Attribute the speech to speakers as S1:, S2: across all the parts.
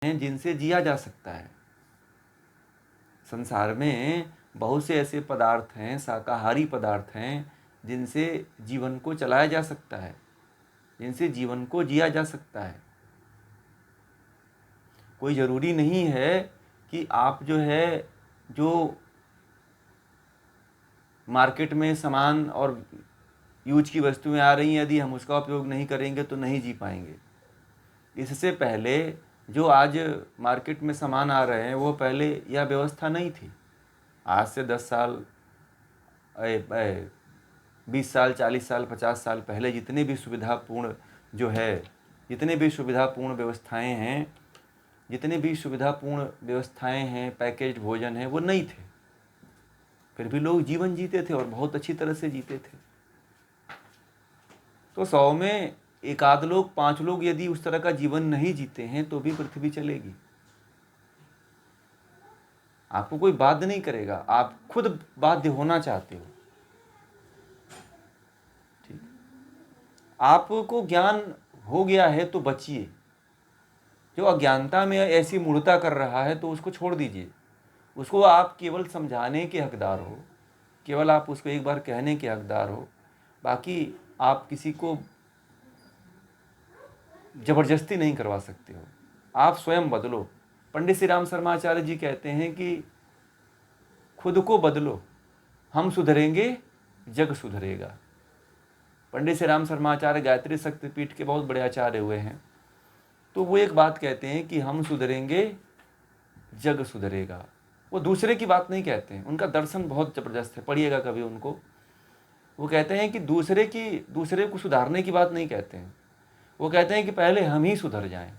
S1: हैं जिनसे जिया जा सकता है। संसार में बहुत से ऐसे पदार्थ हैं, शाकाहारी पदार्थ हैं, जिनसे जीवन को चलाया जा सकता है, जिनसे जीवन को जिया जा सकता है। कोई ज़रूरी नहीं है कि आप जो मार्केट में सामान और यूज की वस्तुएं आ रही हैं, यदि हम उसका उपयोग नहीं करेंगे तो नहीं जी पाएंगे। इससे पहले जो आज मार्केट में सामान आ रहे हैं, वो पहले यह व्यवस्था नहीं थी। आज से 10 साल 20 साल 40 साल 50 साल पहले जितने भी सुविधापूर्ण व्यवस्थाएं हैं, जितने भी सुविधापूर्ण व्यवस्थाएं हैं, पैकेज्ड भोजन है, वो नहीं थे। फिर भी लोग जीवन जीते थे और बहुत अच्छी तरह से जीते थे। तो 100 में एक आध लोग 5 लोग यदि उस तरह का जीवन नहीं जीते हैं तो भी पृथ्वी चलेगी। आपको कोई बाध्य नहीं करेगा, आप खुद बाध्य होना चाहते हो। ठीक, आपको ज्ञान हो गया है तो बचिए। जो अज्ञानता में ऐसी मूढ़ता कर रहा है तो उसको छोड़ दीजिए। उसको आप केवल समझाने के हकदार हो, केवल आप उसको एक बार कहने के हकदार हो। बाकी आप किसी को जबरदस्ती नहीं करवा सकते हो। आप स्वयं बदलो। पंडित श्री राम शर्माचार्य जी कहते हैं कि खुद को बदलो, हम सुधरेंगे जग सुधरेगा। पंडित श्री राम शर्माचार्य गायत्री शक्तिपीठ के बहुत बड़े आचार्य हुए हैं। तो वो एक बात कहते हैं कि हम सुधरेंगे जग सुधरेगा। वो दूसरे की बात नहीं कहते हैं, उनका दर्शन बहुत जबरदस्त है, पढ़िएगा कभी उनको। वो कहते हैं कि दूसरे को सुधारने की बात नहीं कहते हैं, वो कहते हैं कि पहले हम ही सुधर जाएं।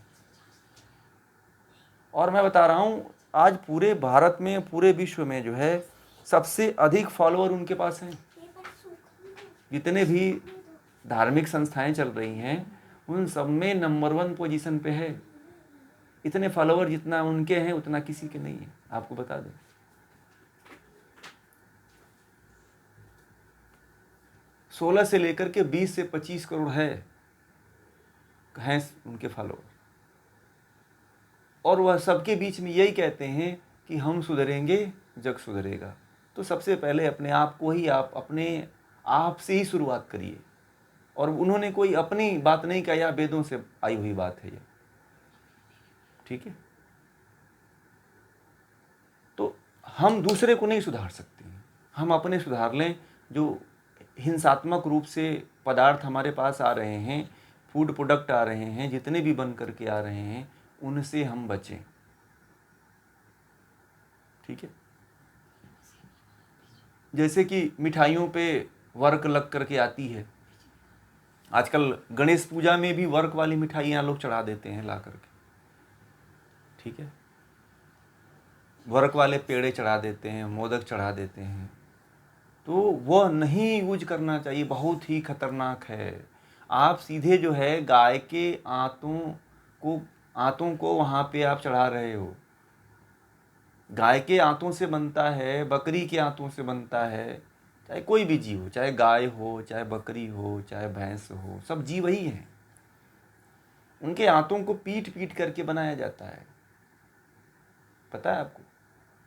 S1: और मैं बता रहा हूँ, आज पूरे भारत में, पूरे विश्व में जो है सबसे अधिक फॉलोअर उनके पास हैं। जितने भी धार्मिक संस्थाएं चल रही हैं उन सब में नंबर 1 पोजीशन पे है। इतने फॉलोअर जितना उनके हैं उतना किसी के नहीं है, आपको बता दें। सोलह से लेकर के 20 से 25 करोड़ हैं उनके फॉलोअर। और वह सबके बीच में यही कहते हैं कि हम सुधरेंगे जग सुधरेगा। तो सबसे पहले अपने आप को ही, आप अपने आप से ही शुरुआत करिए। और उन्होंने कोई अपनी बात नहीं कहा, या वेदों से आई हुई बात है ये। ठीक है, तो हम दूसरे को नहीं सुधार सकते हैं, हम अपने सुधार लें। जो हिंसात्मक रूप से पदार्थ हमारे पास आ रहे हैं, फूड प्रोडक्ट आ रहे हैं, जितने भी बन करके आ रहे हैं, उनसे हम बचें। ठीक है, जैसे कि मिठाइयों पे वर्क लग करके आती है। आजकल गणेश पूजा में भी वर्क वाली मिठाइयाँ लोग चढ़ा देते हैं ला करके। ठीक है, वर्क वाले पेड़े चढ़ा देते हैं, मोदक चढ़ा देते हैं। तो वह नहीं यूज करना चाहिए, बहुत ही खतरनाक है। आप सीधे जो है गाय के आंतों को वहाँ पे आप चढ़ा रहे हो। गाय के आंतों से बनता है, बकरी के आंतों से बनता है, चाहे कोई भी जीव हो, चाहे गाय हो, चाहे बकरी हो, चाहे भैंस हो, सब जीव वही हैं। उनके आंतों को पीट पीट करके बनाया जाता है, पता है आपको।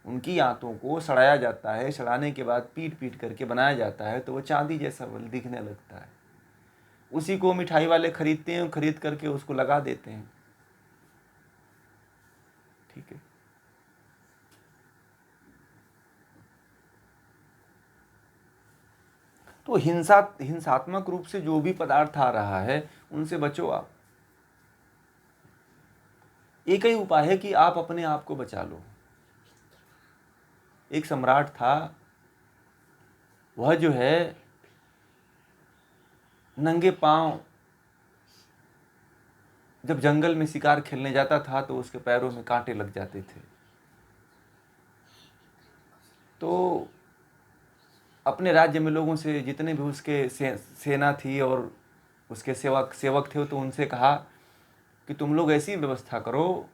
S1: उनकी आंतों को सड़ाया जाता है, सड़ाने के बाद पीट पीट करके बनाया जाता है, तो वो चांदी जैसा दिखने लगता है। उसी को मिठाई वाले खरीदते हैं, खरीद करके उसको लगा देते हैं। ठीक है, तो हिंसात्मक रूप से जो भी पदार्थ आ रहा है उनसे बचो आप। एक ही उपाय है कि आप अपने आप को बचा लो। एक सम्राट था, वह जो है नंगे पांव जब जंगल में शिकार खेलने जाता था तो उसके पैरों में कांटे लग जाते थे। तो अपने राज्य में लोगों से, जितने भी उसके सेना थी और उसके सेवक थे, तो उनसे कहा कि तुम लोग ऐसी व्यवस्था करो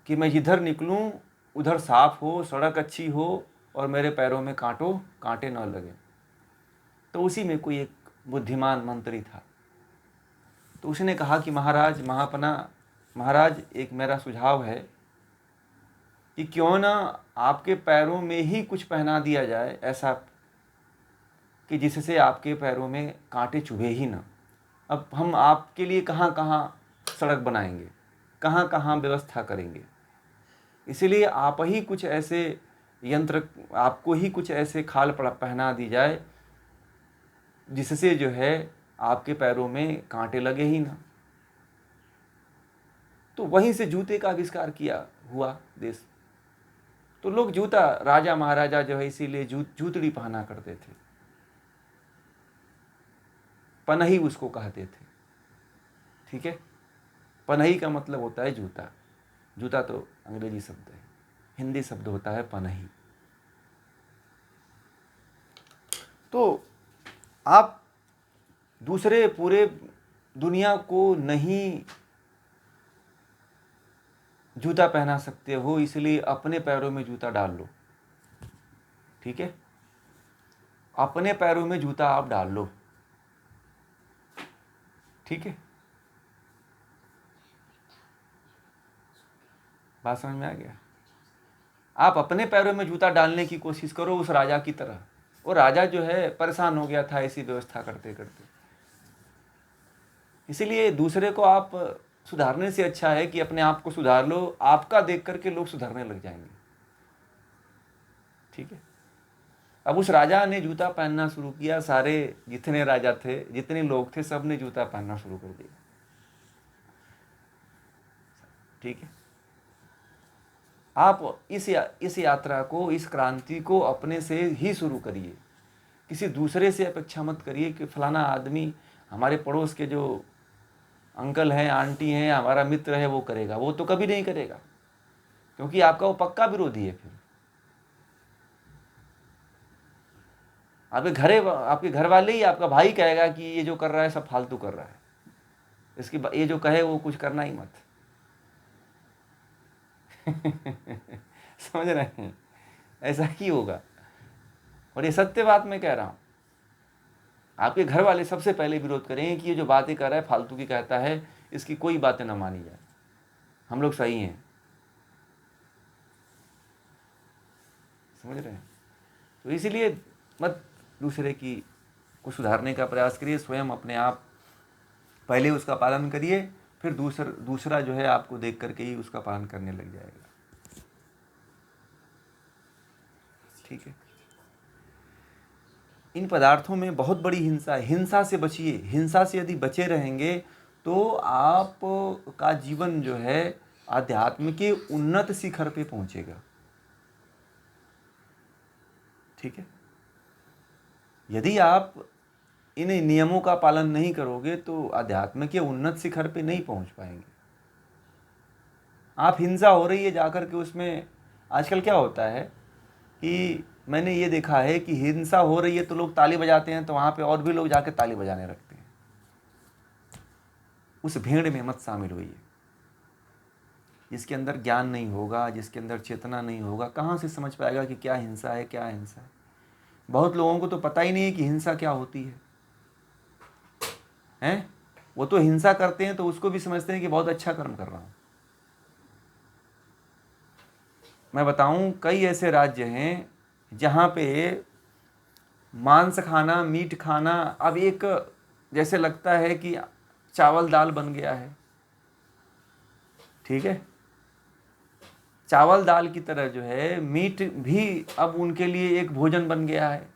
S1: कि मैं जिधर निकलूं उधर साफ हो, सड़क अच्छी हो और मेरे पैरों में कांटे न लगे। तो उसी में कोई एक बुद्धिमान मंत्री था, तो उसने कहा कि महाराज महापना, महाराज एक मेरा सुझाव है कि क्यों ना आपके पैरों में ही कुछ पहना दिया जाए ऐसा कि जिससे आपके पैरों में कांटे चुभे ही ना। अब हम आपके लिए कहाँ कहाँ सड़क बनाएंगे, कहाँ कहाँ व्यवस्था करेंगे, इसीलिए आप ही कुछ ऐसे यंत्र, आपको ही कुछ ऐसे खाल पहना दी जाए जिससे जो है आपके पैरों में कांटे लगे ही ना। तो वहीं से जूते का आविष्कार किया हुआ देश। तो लोग जूता, राजा महाराजा जो है इसीलिए जूतड़ी पहना करते थे, पनही उसको कहते थे। ठीक है, पनही का मतलब होता है जूता। जूता तो अंग्रेजी शब्द है, हिंदी शब्द होता है पनही। तो आप दूसरे पूरे दुनिया को नहीं जूता पहना सकते हो, इसलिए अपने पैरों में जूता डाल लो। ठीक है, अपने पैरों में जूता आप डाल लो। ठीक है, बात समझ में आ गया? आप अपने पैरों में जूता डालने की कोशिश करो उस राजा की तरह। वो राजा जो है परेशान हो गया था ऐसी व्यवस्था करते करते। इसीलिए दूसरे को आप सुधारने से अच्छा है कि अपने आप को सुधार लो, आपका देख करके लोग सुधरने लग जाएंगे। ठीक है, अब उस राजा ने जूता पहनना शुरू किया, सारे जितने राजा थे, जितने लोग थे, सब ने जूता पहनना शुरू कर दिया। ठीक है, आप इस यात्रा को, इस क्रांति को अपने से ही शुरू करिए, किसी दूसरे से अपेक्षा मत करिए कि फलाना आदमी, हमारे पड़ोस के जो अंकल हैं, आंटी हैं, हमारा मित्र है, वो करेगा। वो तो कभी नहीं करेगा, क्योंकि आपका वो पक्का विरोधी है। फिर आपके घर वाले ही, आपका भाई कहेगा कि ये जो कर रहा है सब फालतू कर रहा है, इसकी ये जो कहे वो कुछ करना ही मत। समझ रहे हैं? ऐसा ही होगा, और ये सत्य बात मैं कह रहा हूं। आपके घर वाले सबसे पहले विरोध करेंगे कि ये जो बातें कर रहा है फालतू की कहता है, इसकी कोई बातें ना मानी जाए, हम लोग सही हैं। समझ रहे हैं? तो इसीलिए मत दूसरे की को सुधारने का प्रयास करिए, स्वयं अपने आप पहले उसका पालन करिए, फिर दूसरा जो है आपको देख करके ही उसका पालन करने लग जाएगा। ठीक है, इन पदार्थों में बहुत बड़ी हिंसा है, हिंसा से बचिए। हिंसा से यदि बचे रहेंगे तो आप का जीवन जो है आध्यात्म के उन्नत शिखर पे पहुंचेगा। ठीक है, यदि आप इन नियमों का पालन नहीं करोगे तो आध्यात्म के उन्नत शिखर पे नहीं पहुंच पाएंगे। आप हिंसा हो रही है जाकर के उसमें, आजकल क्या होता है कि मैंने ये देखा है कि हिंसा हो रही है तो लोग ताली बजाते हैं, तो वहाँ पे और भी लोग जाकर ताली बजाने लगते हैं। उस भीड़ में मत शामिल होइए। जिसके अंदर ज्ञान नहीं होगा, जिसके अंदर चेतना नहीं होगा, कहाँ से समझ पाएगा कि क्या हिंसा है, क्या हिंसा है। बहुत लोगों को तो पता ही नहीं है कि हिंसा क्या होती है, हैं? वो तो हिंसा करते हैं तो उसको भी समझते हैं कि बहुत अच्छा कर्म कर रहा हूँ। मैं बताऊं, कई ऐसे राज्य हैं जहाँ पे मांस खाना, मीट खाना अब एक जैसे लगता है कि चावल दाल बन गया है। ठीक है, चावल दाल की तरह जो है मीट भी अब उनके लिए एक भोजन बन गया है।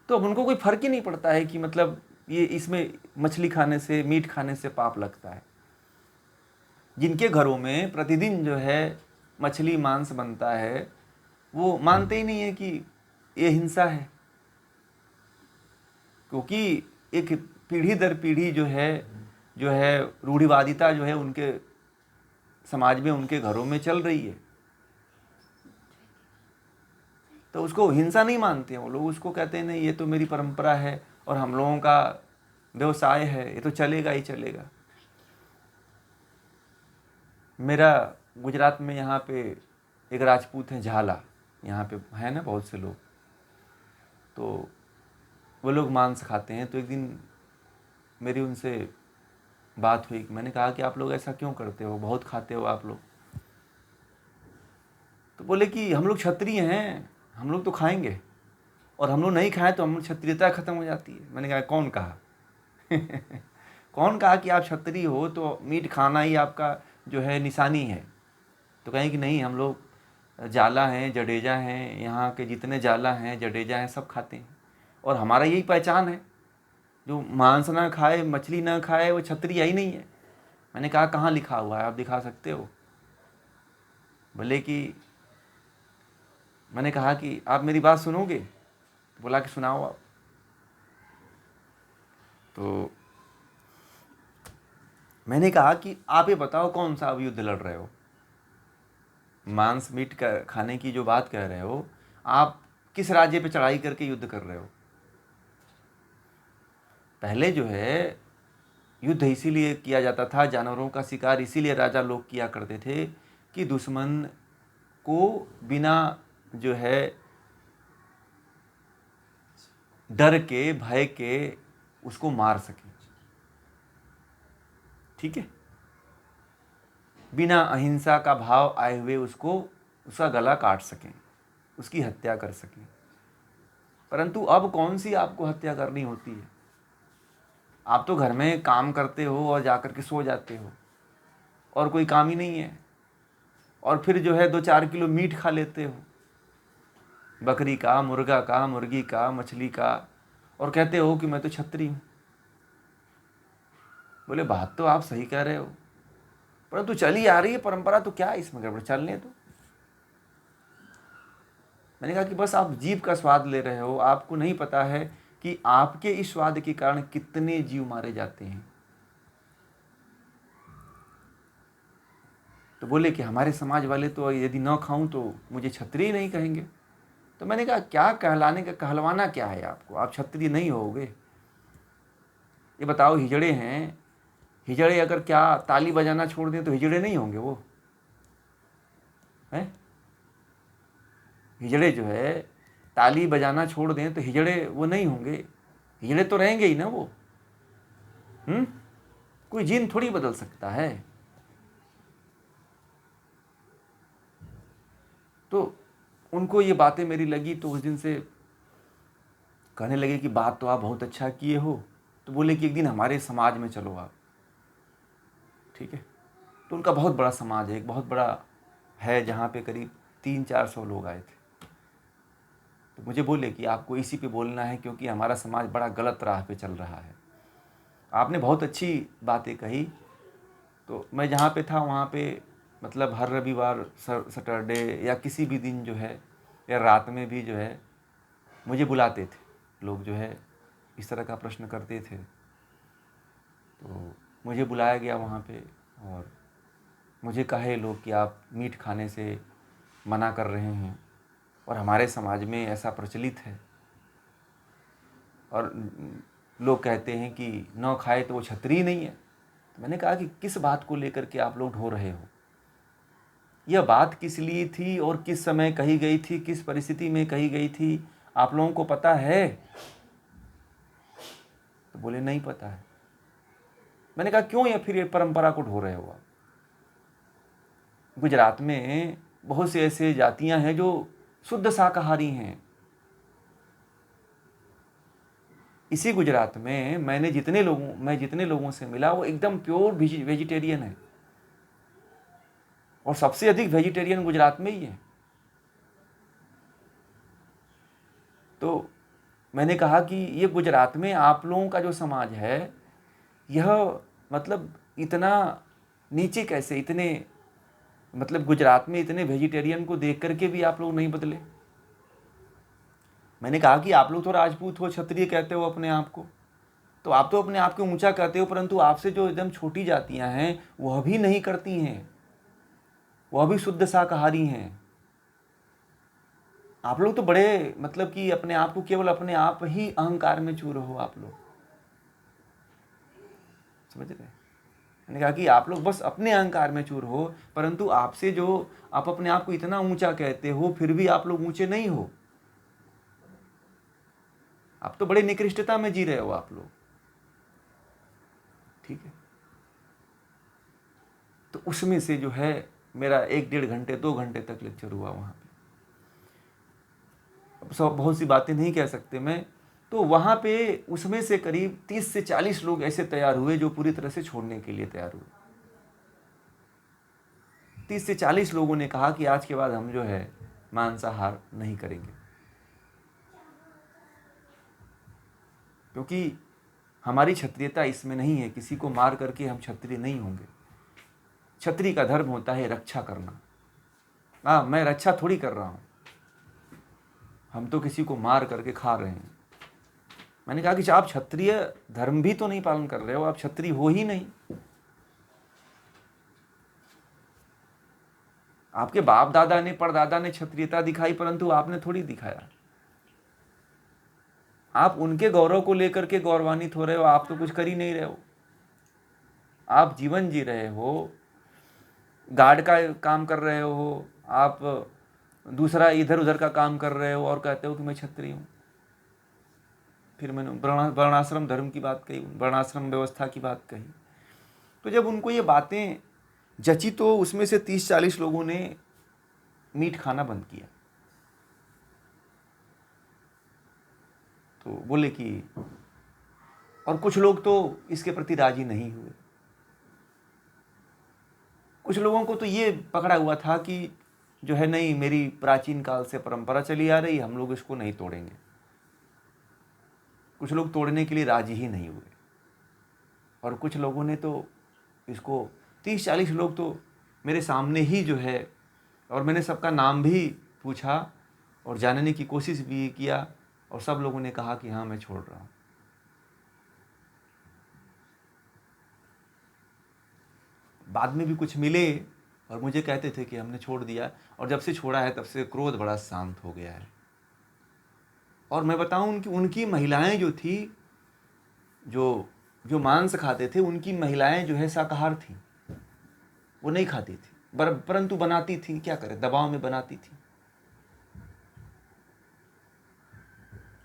S1: तो अब उनको कोई फर्क ही नहीं पड़ता है कि मतलब ये इसमें मछली खाने से, मीट खाने से पाप लगता है। जिनके घरों में प्रतिदिन जो है मछली मांस बनता है, वो मानते ही नहीं है कि ये हिंसा है, क्योंकि एक पीढ़ी दर पीढ़ी जो है रूढ़िवादिता जो है उनके समाज में, उनके घरों में चल रही है। तो उसको हिंसा नहीं मानते हैं वो लोग, उसको कहते हैं नहीं ये तो मेरी परंपरा है और हम लोगों का व्यवसाय है, ये तो चलेगा ही चलेगा। मेरा गुजरात में यहाँ पे एक राजपूत है झाला, यहाँ पे है ना बहुत से लोग, तो वो लोग मांस खाते हैं। तो एक दिन मेरी उनसे बात हुई। मैंने कहा कि आप लोग ऐसा क्यों करते हो, बहुत खाते हो आप लोग। तो बोले कि हम लोग क्षत्रिय हैं, हम लोग तो खाएंगे, और हम लोग नहीं खाएं तो हम क्षत्रियता खत्म हो जाती है। मैंने कहा कौन कहा कौन कहा कि आप क्षत्रिय हो तो मीट खाना ही आपका जो है निशानी है। तो कहें कि नहीं, हम लोग जाला हैं, जडेजा हैं, यहाँ के जितने जाला हैं, जडेजा हैं, सब खाते हैं, और हमारा यही पहचान है। जो मांस ना खाए, मछली ना खाए, वो क्षत्रिय ही नहीं है। मैंने कहा कहाँ लिखा हुआ है, आप दिखा सकते हो? बोले कि, मैंने कहा कि आप मेरी बात सुनोगे? तो बोला कि सुनाओ आप। तो मैंने कहा कि आप ये बताओ कौन सा अब युद्ध लड़ रहे हो? मांस मीट का खाने की जो बात कह रहे हो, आप किस राज्य पे चढ़ाई करके युद्ध कर रहे हो? पहले जो है युद्ध इसीलिए किया जाता था, जानवरों का शिकार इसीलिए राजा लोग किया करते थे कि दुश्मन को बिना जो है डर के, भय के उसको मार सके। ठीक है, बिना अहिंसा का भाव आए हुए उसको, उसका गला काट सकें, उसकी हत्या कर सकें। परंतु अब कौन सी आपको हत्या करनी होती है? आप तो घर में काम करते हो और जाकर के सो जाते हो, और कोई काम ही नहीं है, और फिर जो है 2-4 किलो मीट खा लेते हो, बकरी का, मुर्गा का, मुर्गी का, मछली का, और कहते हो कि मैं तो क्षत्रिय हूँ। बोले बात तो आप सही कह रहे हो, परंतु चली आ रही है परंपरा, तो क्या इसमें गड़बड़, चलने दो। मैंने कहा कि बस आप जीभ का स्वाद ले रहे हो, आपको नहीं पता है कि आपके इस स्वाद के कारण कितने जीव मारे जाते हैं। तो बोले कि हमारे समाज वाले तो यदि न खाऊं तो मुझे क्षत्रिय नहीं कहेंगे। तो मैंने कहा क्या कहलाने का, कहलवाना क्या है आपको? आप क्षत्रिय नहीं होगे। ये बताओ, हिजड़े हैं, हिजड़े अगर क्या ताली बजाना छोड़ दें तो हिजड़े नहीं होंगे वो? हैं? हिजड़े जो है ताली बजाना छोड़ दें तो हिजड़े वो नहीं होंगे? हिजड़े तो रहेंगे ही ना वो। कोई जीन थोड़ी बदल सकता है। तो उनको ये बातें मेरी लगी, तो उस दिन से कहने लगे कि बात तो आप बहुत अच्छा किए हो। तो बोले कि एक दिन हमारे समाज में चलो आप। ठीक है, तो उनका बहुत बड़ा समाज है, एक बहुत बड़ा है, जहाँ पे करीब 300-400 लोग आए थे। तो मुझे बोले कि आपको इसी पे बोलना है, क्योंकि हमारा समाज बड़ा गलत राह पे चल रहा है। आपने बहुत अच्छी बातें कही। तो मैं जहाँ पे था वहाँ पे मतलब हर रविवार, सैटरडे या किसी भी दिन जो है, या रात में भी जो है, मुझे बुलाते थे लोग, जो है इस तरह का प्रश्न करते थे। तो मुझे बुलाया गया वहाँ पे, और मुझे कहे लोग कि आप मीट खाने से मना कर रहे हैं, और हमारे समाज में ऐसा प्रचलित है, और लोग कहते हैं कि न खाए तो वो क्षत्रिय नहीं है। तो मैंने कहा कि किस बात को लेकर के आप लोग ढो रहे हो? यह बात किस लिए थी और किस समय कही गई थी, किस परिस्थिति में कही गई थी, आप लोगों को पता है? तो बोले नहीं पता है। मैंने कहा क्यों या फिर ये परंपरा को ढो रहे हो आप? गुजरात में बहुत से ऐसे जातियां हैं जो शुद्ध शाकाहारी हैं। इसी गुजरात में मैं जितने लोगों से मिला, वो एकदम प्योर वेजिटेरियन है, और सबसे अधिक वेजिटेरियन गुजरात में ही है। तो मैंने कहा कि ये गुजरात में आप लोगों का जो समाज है, यह मतलब इतना नीचे कैसे, इतने मतलब गुजरात में इतने वेजिटेरियन को देख करके भी आप लोग नहीं बदले? मैंने कहा कि आप लोग तो राजपूत हो, क्षत्रिय कहते हो अपने आप को, तो आप तो अपने आप को ऊंचा कहते हो, परंतु आपसे जो एकदम छोटी जातियां हैं वह भी नहीं करती हैं, वह भी शुद्ध शाकाहारी हैं। आप लोग तो बड़े मतलब कि अपने आप को केवल अपने आप ही अहंकार में चूर हो आप लोग, समझ रहे? मैंने कहा कि आप लोग बस अपने अहंकार में चूर हो, परंतु आपसे जो आप अपने आप को इतना ऊंचा कहते हो, फिर भी आप लोग ऊंचे नहीं हो। आप तो बड़े निकृष्टता में जी रहे हो आप लोग। ठीक है, तो उसमें से जो है मेरा 1-1.5 घंटे 2 घंटे तक लेक्चर हुआ वहाँ पे। अब सब बहुत सी बातें नहीं कह सकते मैं। तो वहाँ पे उसमें से करीब 30 से 40 लोग ऐसे तैयार हुए जो पूरी तरह से छोड़ने के लिए तैयार हुए। 30 से 40 लोगों ने कहा कि आज के बाद हम जो है मांसाहार नहीं करेंगे, क्योंकि हमारी क्षत्रियता इसमें नहीं है, किसी को मार करके हम क्षत्रिय नहीं होंगे। क्षत्रिय का धर्म होता है रक्षा करना। मैं रक्षा थोड़ी कर रहा हूँ, हम तो किसी को मार करके खा रहे हैं। मैंने कहा कि आप क्षत्रिय धर्म भी तो नहीं पालन कर रहे हो, आप क्षत्रिय हो ही नहीं। आपके बाप दादा ने परदादा ने क्षत्रियता दिखाई, परंतु आपने थोड़ी दिखाया। आप उनके गौरव को लेकर के गौरवान्वित हो रहे हो, आप तो कुछ कर ही नहीं रहे हो। आप जीवन जी रहे हो, गार्ड का काम कर रहे हो, आप दूसरा इधर उधर का काम कर रहे हो और कहते हो कि मैं क्षत्रिय हूँ। फिर मैंने वर्णाश्रम धर्म की बात कही, वर्णाश्रम व्यवस्था की बात कही। तो जब उनको ये बातें जची तो उसमें से 30-40 लोगों ने मीट खाना बंद किया। तो बोले कि, और कुछ लोग तो इसके प्रति राजी नहीं हुए। कुछ लोगों को तो ये पकड़ा हुआ था कि जो है नहीं, मेरी प्राचीन काल से परंपरा चली आ रही, हम लोग इसको नहीं तोड़ेंगे। कुछ लोग तोड़ने के लिए राजी ही नहीं हुए, और कुछ लोगों ने तो इसको 30-40 लोग तो मेरे सामने ही जो है, और मैंने सबका नाम भी पूछा और जानने की कोशिश भी किया, और सब लोगों ने कहा कि हाँ मैं छोड़ रहा हूँ। बाद में भी कुछ मिले और मुझे कहते थे कि हमने छोड़ दिया, और जब से छोड़ा है तब से क्रोध बड़ा शांत हो गया है। और मैं बताऊं कि उनकी महिलाएं जो थी, जो मांस खाते थे, उनकी महिलाएं जो है शाकाहार थी, वो नहीं खाती थी, परंतु बनाती थी, क्या करे, दबाव में बनाती थी।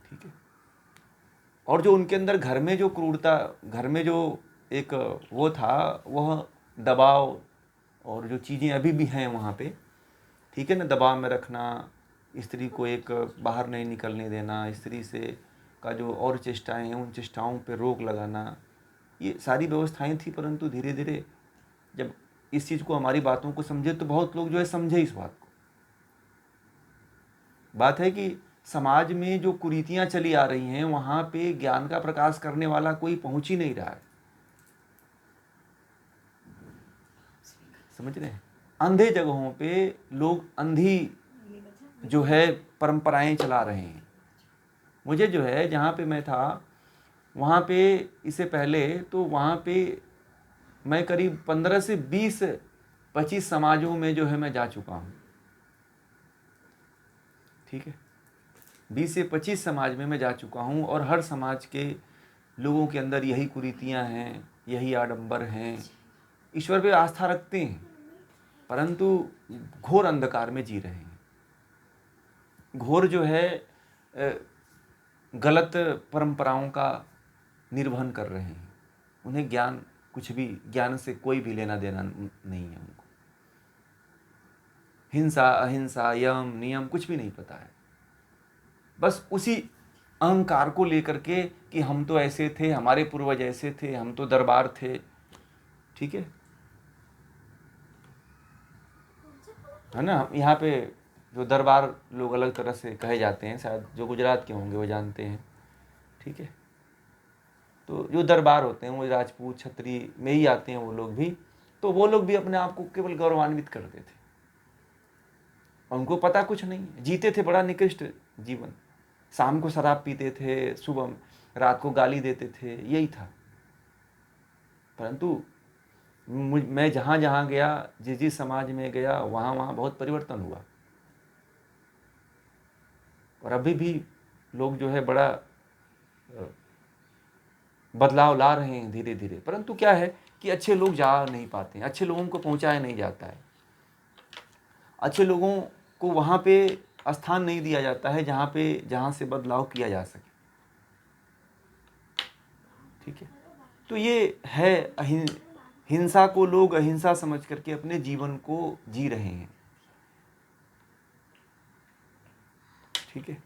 S1: ठीक है। और जो उनके अंदर घर में जो क्रूरता, घर में जो एक वो था, वह दबाव और जो चीज़ें अभी भी हैं वहाँ पे, ठीक है ना, दबाव में रखना, स्त्री को एक बाहर नहीं निकलने देना, स्त्री से का जो और चेष्टाएं हैं उन चेष्टाओं पे रोक लगाना, ये सारी व्यवस्थाएं थी। परंतु धीरे धीरे जब इस चीज़ को, हमारी बातों को समझे, तो बहुत लोग जो है समझे इस बात को। बात है कि समाज में जो कुरीतियां चली आ रही हैं, वहाँ पे ज्ञान का प्रकाश करने वाला कोई पहुँच ही नहीं रहा है। समझ रहे हैं? अंधे जगहों पे लोग अंधी जो है परंपराएं चला रहे हैं। मुझे जो है, जहाँ पे मैं था वहाँ पे, इससे पहले तो वहाँ पे मैं करीब 15 से 20-25 समाजों में जो है मैं जा चुका हूँ। ठीक है, 20 से 25 समाज में मैं जा चुका हूँ, और हर समाज के लोगों के अंदर यही कुरीतियाँ हैं, यही आडंबर हैं, ईश्वर पे आस्था रखते हैं, परंतु घोर अंधकार में जी रहे हैं। घोर जो है गलत परंपराओं का निर्वहन कर रहे हैं। उन्हें ज्ञान, कुछ भी ज्ञान से कोई भी लेना देना नहीं है उनको। हिंसा, अहिंसा, यम नियम कुछ भी नहीं पता है। बस उसी अहंकार को लेकर के कि हम तो ऐसे थे, हमारे पूर्वज ऐसे थे, हम तो दरबार थे। ठीक है ना। यहाँ पे जो दरबार लोग अलग तरह से कहे जाते हैं, शायद जो गुजरात के होंगे वो जानते हैं। ठीक है। तो जो दरबार होते हैं वो राजपूत क्षत्रिय में ही आते हैं वो लोग भी। तो वो लोग भी अपने आप को केवल गौरवान्वित करते थे, उनको पता कुछ नहीं, जीते थे बड़ा निकृष्ट जीवन। शाम को शराब पीते थे, सुबह रात को गाली देते थे, यही था। परंतु मैं जहाँ जहाँ गया, जिस समाज में गया, वहाँ वहाँ बहुत परिवर्तन हुआ। और अभी भी लोग जो है बड़ा बदलाव ला रहे हैं धीरे धीरे। परंतु क्या है कि अच्छे लोग जा नहीं पाते हैं, अच्छे लोगों को पहुँचाया नहीं जाता है, अच्छे लोगों को वहाँ पे स्थान नहीं दिया जाता है जहाँ से बदलाव किया जा सके। ठीक है। तो ये है हिंसा को लोग अहिंसा समझ करके अपने जीवन को जी रहे हैं। ठीक है।